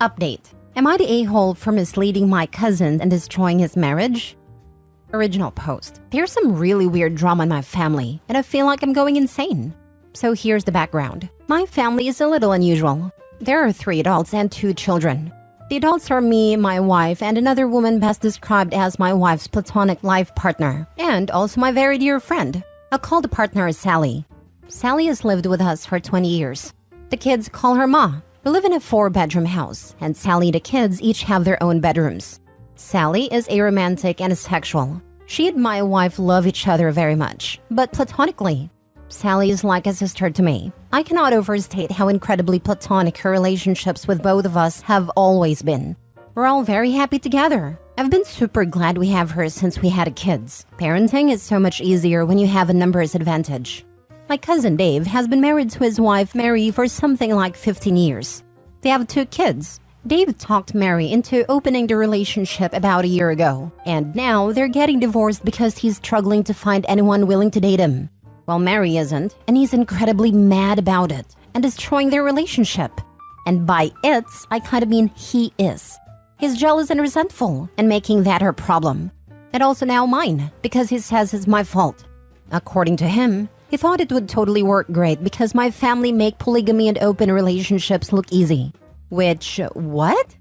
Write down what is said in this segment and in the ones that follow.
Update. Am I the a-hole for misleading my cousin and destroying his marriage? Original post. There's some really weird drama in my family, and I feel like I'm going insane. So here's the background. My family is a little unusual. There are 3 adults and 2 children. The adults are me, my wife, and another woman best described as my wife's platonic life partner, and also my very dear friend. I'll call the partner Sally. Sally has lived with us for 20 years. The kids call her Ma. We live in a 4-bedroom house, and Sally and the kids each have their own bedrooms. Sally is aromantic and asexual. She and my wife love each other very much, but platonically. Sally is like a sister to me. I cannot overstate how incredibly platonic her relationships with both of us have always been. We're all very happy together. I've been super glad we have her since we had kids. Parenting is so much easier when you have a numbers advantage. My cousin Dave has been married to his wife Mary for something like 15 years. They have 2 kids. Dave talked Mary into opening the relationship about a year ago, and now they're getting divorced because he's struggling to find anyone willing to date him. Well, Mary isn't, and he's incredibly mad about it and destroying their relationship. And by it's, I kind of mean he is. He's jealous and resentful, and making that her problem. And also now mine, because he says it's my fault. According to him, he thought it would totally work great because my family make polygamy and open relationships look easy. Which, what?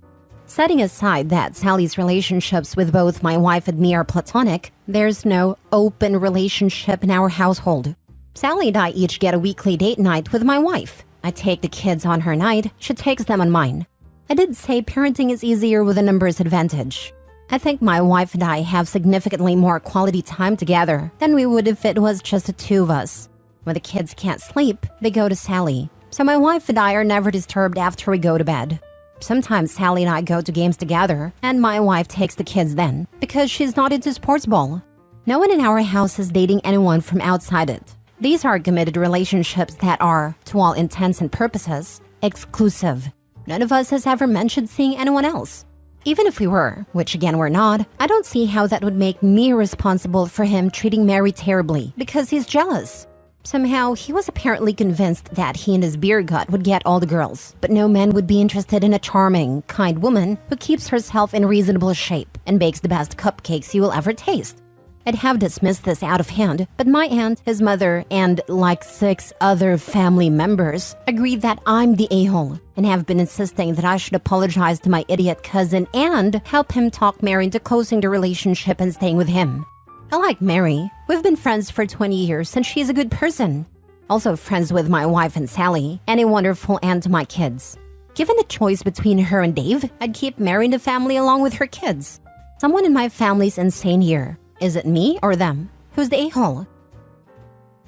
Setting aside that Sally's relationships with both my wife and me are platonic, there's no open relationship in our household. Sally and I each get a weekly date night with my wife. I take the kids on her night, she takes them on mine. I did say parenting is easier with a numbers advantage. I think my wife and I have significantly more quality time together than we would if it was just the 2 of us. When the kids can't sleep, they go to Sally. So my wife and I are never disturbed after we go to bed. Sometimes Sally and I go to games together, and my wife takes the kids then, because she's not into sports ball. No one in our house is dating anyone from outside it. These are committed relationships that are, to all intents and purposes, exclusive. None of us has ever mentioned seeing anyone else. Even if we were, which again we're not, I don't see how that would make me responsible for him treating Mary terribly because he's jealous. Somehow, he was apparently convinced that he and his beer gut would get all the girls, but no man would be interested in a charming, kind woman who keeps herself in reasonable shape and bakes the best cupcakes you will ever taste. I'd have dismissed this out of hand, but my aunt, his mother, and like 6 other family members agreed that I'm the a-hole and have been insisting that I should apologize to my idiot cousin and help him talk Mary into closing the relationship and staying with him. I like Mary. We've been friends for 20 years and she's a good person. Also friends with my wife and Sally, and a wonderful aunt to my kids. Given the choice between her and Dave, I'd keep Mary in the family along with her kids. Someone in my family's insane here. Is it me or them? Who's the a-hole?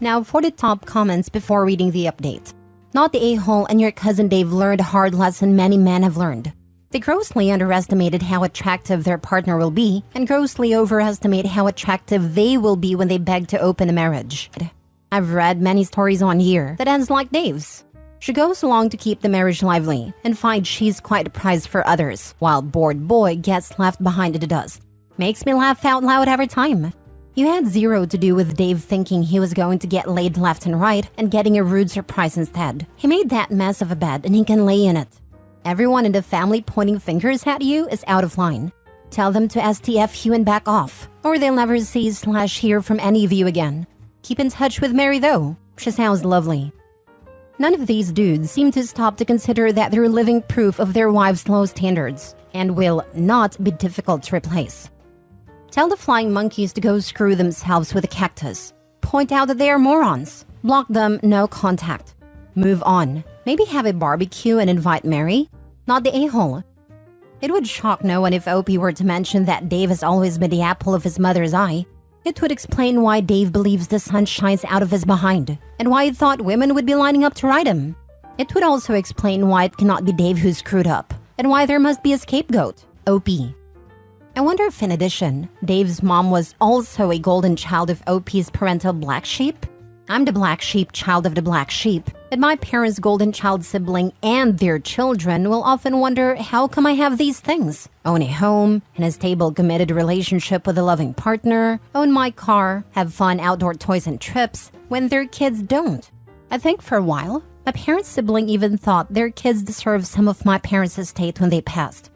Now for the top comments before reading the update. Not the a-hole, and your cousin Dave learned a hard lesson many men have learned. They grossly underestimated how attractive their partner will be and grossly overestimate how attractive they will be when they beg to open a marriage. I've read many stories on here that ends like Dave's. She goes along to keep the marriage lively and finds she's quite a prize for others, while bored boy gets left behind in the dust. Makes me laugh out loud every time. You had 0 to do with Dave thinking he was going to get laid left and right and getting a rude surprise instead. He made that mess of a bed and he can lay in it. Everyone in the family pointing fingers at you is out of line. Tell them to STF you and back off, or they'll never see/hear from any of you again. Keep in touch with Mary though. She sounds lovely. None of these dudes seem to stop to consider that they're living proof of their wives' low standards and will not be difficult to replace. Tell the flying monkeys to go screw themselves with a cactus. Point out that they are morons. Block them, no contact. Move on. Maybe have a barbecue and invite Mary, not the a-hole. It would shock no one if Opie were to mention that Dave has always been the apple of his mother's eye. It would explain why Dave believes the sun shines out of his behind, and why he thought women would be lining up to ride him. It would also explain why it cannot be Dave who's screwed up, and why there must be a scapegoat, Opie. I wonder if in addition, Dave's mom was also a golden child of Opie's parental black sheep? I'm the black sheep child of the black sheep, and my parents' golden child sibling and their children will often wonder, how come I have these things? Own a home, and a stable committed relationship with a loving partner, own my car, have fun outdoor toys and trips, when their kids don't. I think for a while, My parents' sibling even thought their kids deserved some of my parents' estate when they passed.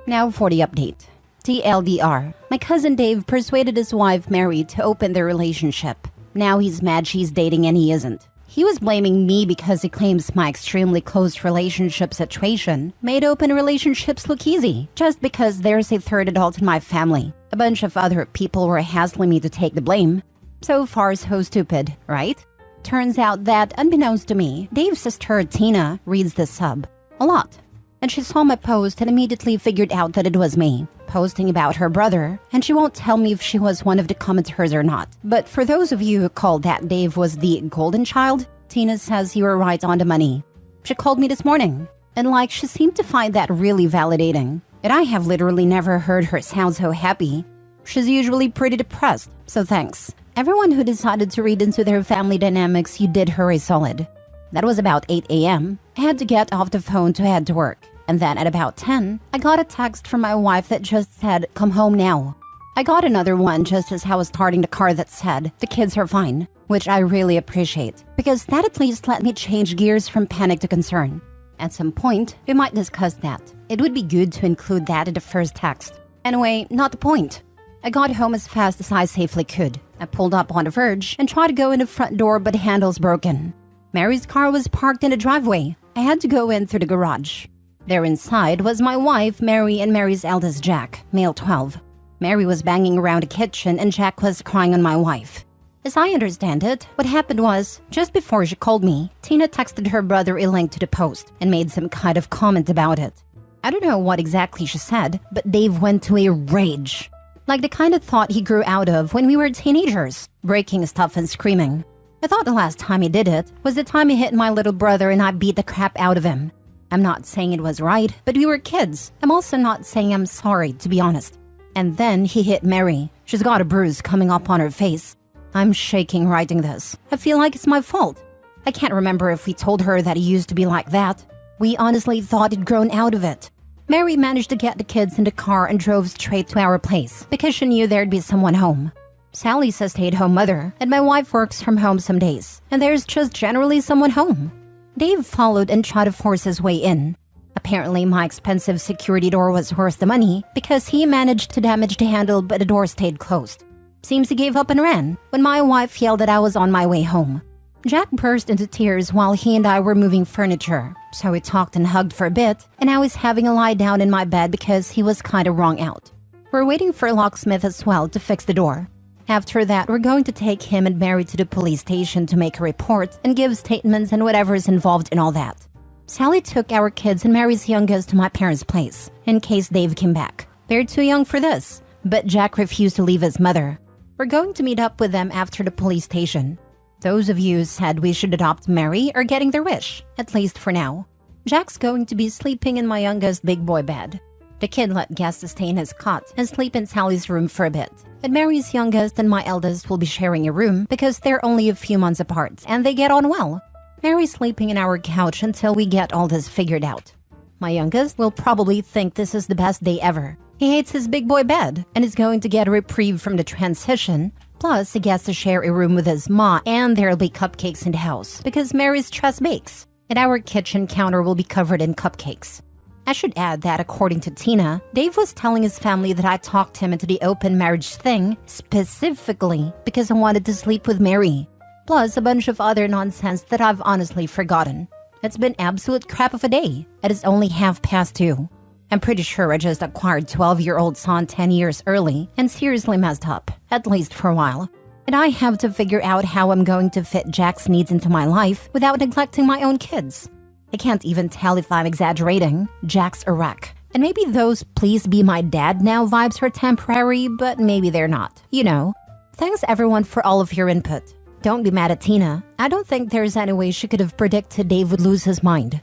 Now for the update. TLDR. My cousin Dave persuaded his wife Mary to open their relationship. Now he's mad she's dating and he isn't. He was blaming me because he claims my extremely close relationship situation made open relationships look easy, just because there's a third adult in my family. A bunch of other people were hassling me to take the blame. So far, so stupid, right? Turns out that, unbeknownst to me, Dave's sister Tina reads this sub a lot. And she saw my post and immediately figured out that it was me, posting about her brother, and she won't tell me if she was one of the commenters or not. But for those of you who called that Dave was the golden child, Tina says you were right on the money. She called me this morning, and she seemed to find that really validating. And I have literally never heard her sound so happy. She's usually pretty depressed, so thanks. Everyone who decided to read into their family dynamics, you did her a solid. That was about 8 a.m. I had to get off the phone to head to work. And then at about 10, I got a text from my wife that just said, "Come home now." I got another one just as I was starting the car that said, "The kids are fine," which I really appreciate, because that at least let me change gears from panic to concern. At some point, we might discuss that. It would be good to include that in the first text. Anyway, not the point. I got home as fast as I safely could. I pulled up on the verge and tried to go in the front door, but the handle's broken. Mary's car was parked in the driveway. I had to go in through the garage. There inside was my wife, Mary, and Mary's eldest, Jack, male 12. Mary was banging around the kitchen and Jack was crying on my wife. As I understand it, what happened was, just before she called me, Tina texted her brother a link to the post and made some kind of comment about it. I don't know what exactly she said, but Dave went to a rage. Like the kind of thought he grew out of when we were teenagers, breaking stuff and screaming. I thought the last time he did it was the time he hit my little brother and I beat the crap out of him. I'm not saying it was right, but we were kids. I'm also not saying I'm sorry, to be honest. And then he hit Mary. She's got a bruise coming up on her face. I'm shaking writing this. I feel like it's my fault. I can't remember if we told her that he used to be like that. We honestly thought he'd grown out of it. Mary managed to get the kids in the car and drove straight to our place because she knew there'd be someone home. Sally's a stay-at-home mother, and my wife works from home some days, and there's just generally someone home. Dave followed and tried to force his way in. Apparently, my expensive security door was worth the money because he managed to damage the handle, but the door stayed closed. Seems he gave up and ran when my wife yelled that I was on my way home. Jack burst into tears while he and I were moving furniture, so we talked and hugged for a bit, and I was having a lie down in my bed because he was kind of wrung out. We're waiting for a locksmith as well to fix the door. After that, we're going to take him and Mary to the police station to make a report and give statements and whatever's involved in all that. Sally took our kids and Mary's youngest to my parents' place, in case Dave came back. They're too young for this, but Jack refused to leave his mother. We're going to meet up with them after the police station. Those of you who said we should adopt Mary are getting their wish, at least for now. Jack's going to be sleeping in my youngest big boy bed. The kid let guests stay in his cot and sleep in Sally's room for a bit. And Mary's youngest and my eldest will be sharing a room because they're only a few months apart and they get on well. Mary's sleeping in our couch until we get all this figured out. My youngest will probably think this is the best day ever. He hates his big boy bed and is going to get a reprieve from the transition. Plus, he gets to share a room with his ma, and there'll be cupcakes in the house because Mary's stress bakes, and our kitchen counter will be covered in cupcakes. I should add that according to Tina, Dave was telling his family that I talked him into the open marriage thing specifically because I wanted to sleep with Mary. Plus a bunch of other nonsense that I've honestly forgotten. It's been absolute crap of a day. It is only 2:30. I'm pretty sure I just acquired 12-year-old son 10 years early and seriously messed up, at least for a while. And I have to figure out how I'm going to fit Jack's needs into my life without neglecting my own kids. I can't even tell if I'm exaggerating. Jack's a wreck. And maybe those "please be my dad now" vibes are temporary, but maybe they're not. You know. Thanks everyone for all of your input. Don't be mad at Tina. I don't think there's any way she could have predicted Dave would lose his mind.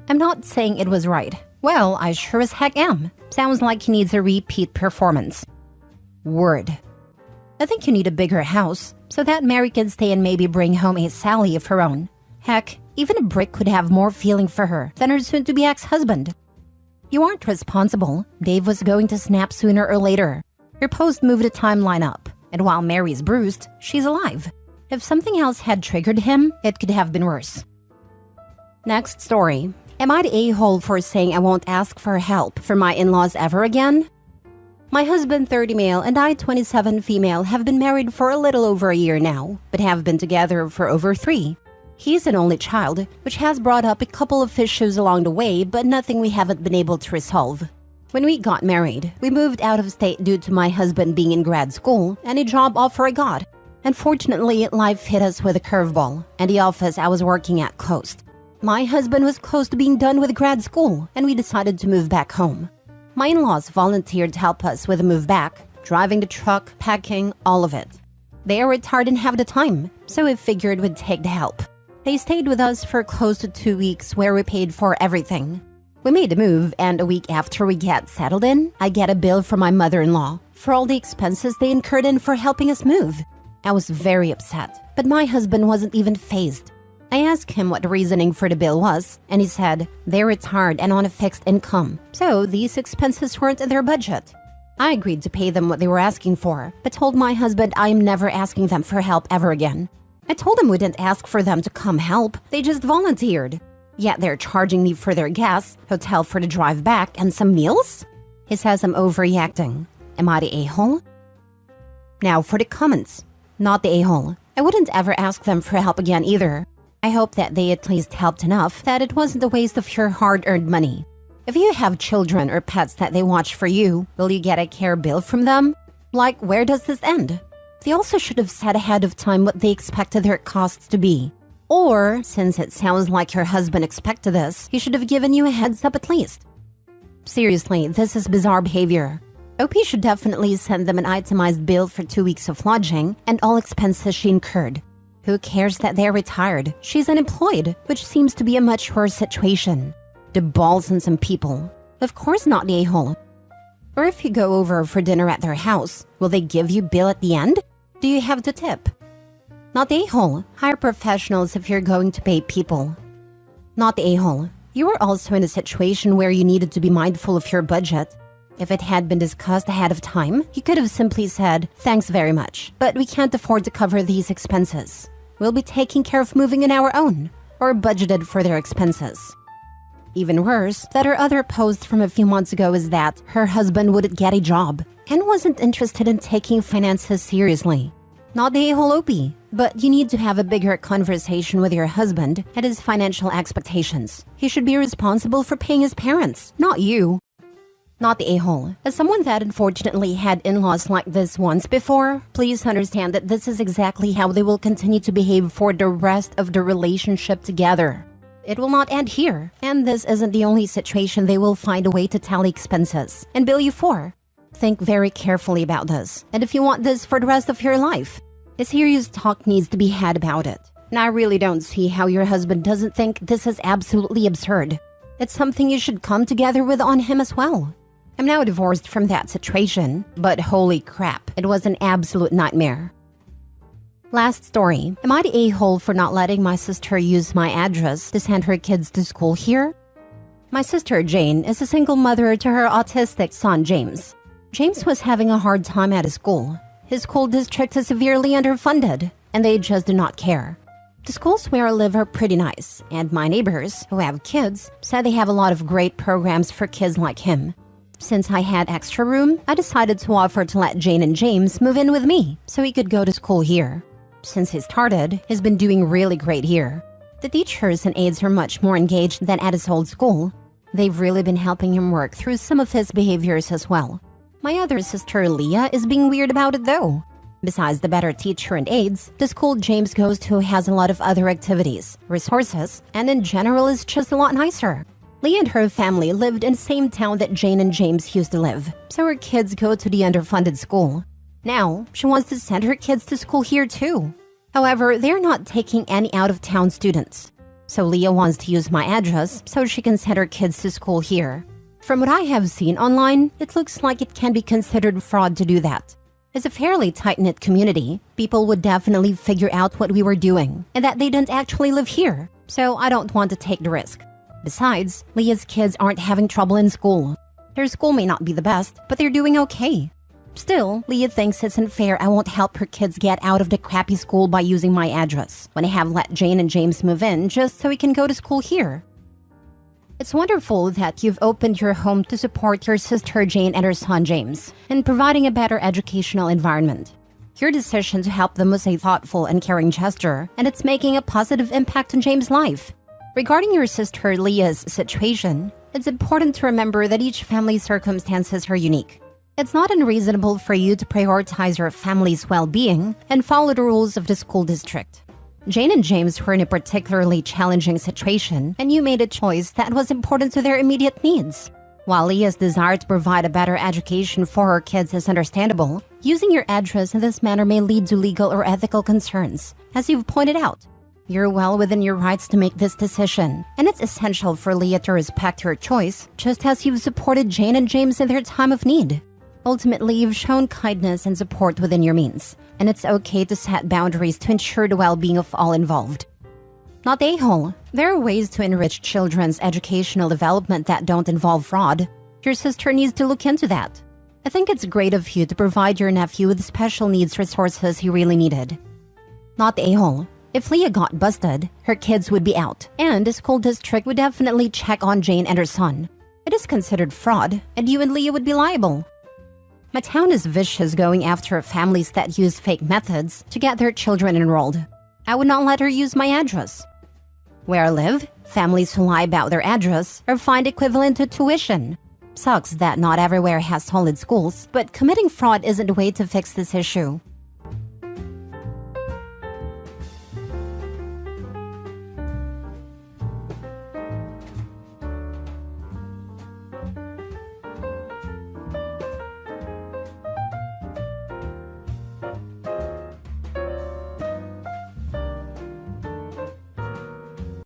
I'm not saying it was right. Well, I sure as heck am. Sounds like he needs a repeat performance. Word. I think you need a bigger house so that Mary can stay and maybe bring home a Sally of her own. Heck, even a brick could have more feeling for her than her soon-to-be ex-husband. You aren't responsible. Dave was going to snap sooner or later. Your post moved the timeline up, and while Mary's bruised, she's alive. If something else had triggered him, it could have been worse. Next story. Am I the a-hole for saying I won't ask for help from my in-laws ever again? My husband, 30 male, and I, 27 female, have been married for a little over a year now, but have been together for over 3. He's an only child, which has brought up a couple of issues along the way, but nothing we haven't been able to resolve. When we got married, we moved out of state due to my husband being in grad school and a job offer I got. Unfortunately, life hit us with a curveball, and the office I was working at closed. My husband was close to being done with grad school, and we decided to move back home. My in-laws volunteered to help us with the move back, driving the truck, packing, all of it. They are retired and have the time, so we figured we'd take the help. They stayed with us for close to 2 weeks where we paid for everything. We made the move, and a week after we get settled in, I get a bill from my mother-in-law for all the expenses they incurred in for helping us move. I was very upset, but my husband wasn't even fazed. I asked him what the reasoning for the bill was, and he said they're retired and on a fixed income, so these expenses weren't in their budget. I agreed to pay them what they were asking for, but told my husband I am never asking them for help ever again. I told him we didn't ask for them to come help, they just volunteered. Yet they're charging me for their gas, hotel for the drive back, and some meals? He says I'm overreacting. Am I the a-hole? Now for the comments. Not the a-hole. I wouldn't ever ask them for help again either. I hope that they at least helped enough that it wasn't a waste of your hard-earned money. If you have children or pets that they watch for you, will you get a care bill from them? Like, where does this end? They also should have said ahead of time what they expected their costs to be. Or, since it sounds like your husband expected this, he should have given you a heads up at least. Seriously, this is bizarre behavior. OP should definitely send them an itemized bill for 2 weeks of lodging and all expenses she incurred. Who cares that they're retired? She's unemployed, which seems to be a much worse situation. The balls in some people. Of course not the a-hole. Or if you go over for dinner at their house, will they give you bill at the end? Do you have to tip? Not the a-hole. Hire professionals if you're going to pay people. Not the a-hole. You were also in a situation where you needed to be mindful of your budget. If it had been discussed ahead of time, you could have simply said, thanks very much, but we can't afford to cover these expenses. We'll be taking care of moving on our own, or budgeted for their expenses. Even worse, that her other post from a few months ago is that her husband wouldn't get a job and wasn't interested in taking finances seriously. Not the a-hole OP, but you need to have a bigger conversation with your husband and his financial expectations. He should be responsible for paying his parents, not you. Not the a-hole. As someone that unfortunately had in-laws like this once before, please understand that this is exactly how they will continue to behave for the rest of the relationship together. It will not end here, and this isn't the only situation they will find a way to tally expenses and bill you for. Think very carefully about this, and if you want this for the rest of your life, a serious talk needs to be had about it. And I really don't see how your husband doesn't think this is absolutely absurd. It's something you should come together with on him as well. I'm now divorced from that situation, but holy crap, it was an absolute nightmare. Last story. Am I the a-hole for not letting my sister use my address to send her kids to school here? My sister Jane is a single mother to her autistic son James. James was having a hard time at his school. His school district is severely underfunded, and they just do not care. The schools where I live are pretty nice, and my neighbors, who have kids, said they have a lot of great programs for kids like him. Since I had extra room, I decided to offer to let Jane and James move in with me so he could go to school here. Since he started, he's been doing really great here. The teachers and aides are much more engaged than at his old school. They've really been helping him work through some of his behaviors as well. My other sister Leah is being weird about it though. Besides the better teacher and aides, the school James goes to has a lot of other activities, resources, and in general is just a lot nicer. Leah and her family lived in the same town that Jane and James used to live, so her kids go to the underfunded school. Now, she wants to send her kids to school here too. However, they're not taking any out-of-town students. So Leah wants to use my address so she can send her kids to school here. From what I have seen online, it looks like it can be considered fraud to do that. As a fairly tight-knit community, people would definitely figure out what we were doing and that they didn't actually live here, so I don't want to take the risk. Besides, Leah's kids aren't having trouble in school. Their school may not be the best, but they're doing okay. Still, Leah thinks it's unfair I won't help her kids get out of the crappy school by using my address, when I have let Jane and James move in just so we can go to school here. It's wonderful that you've opened your home to support your sister Jane and her son James in providing a better educational environment. Your decision to help them was a thoughtful and caring gesture, and it's making a positive impact on James' life. Regarding your sister Leah's situation, it's important to remember that each family's circumstances are unique. It's not unreasonable for you to prioritize your family's well-being and follow the rules of the school district. Jane and James were in a particularly challenging situation, and you made a choice that was important to their immediate needs. While Leah's desire to provide a better education for her kids is understandable, using your address in this manner may lead to legal or ethical concerns, as you've pointed out. You're well within your rights to make this decision, and it's essential for Leah to respect your choice, just as you've supported Jane and James in their time of need. Ultimately, you've shown kindness and support within your means, and it's okay to set boundaries to ensure the well-being of all involved. Not the a-hole. There are ways to enrich children's educational development that don't involve fraud. Your sister needs to look into that. I think it's great of you to provide your nephew with special needs resources he really needed. Not the a-hole. If Leah got busted, her kids would be out, and the school district would definitely check on Jane and her son. It is considered fraud, and you and Leah would be liable. My town is vicious going after families that use fake methods to get their children enrolled. I would not let her use my address. Where I live, families who lie about their address are fined equivalent to tuition. Sucks that not everywhere has solid schools, but committing fraud isn't a way to fix this issue.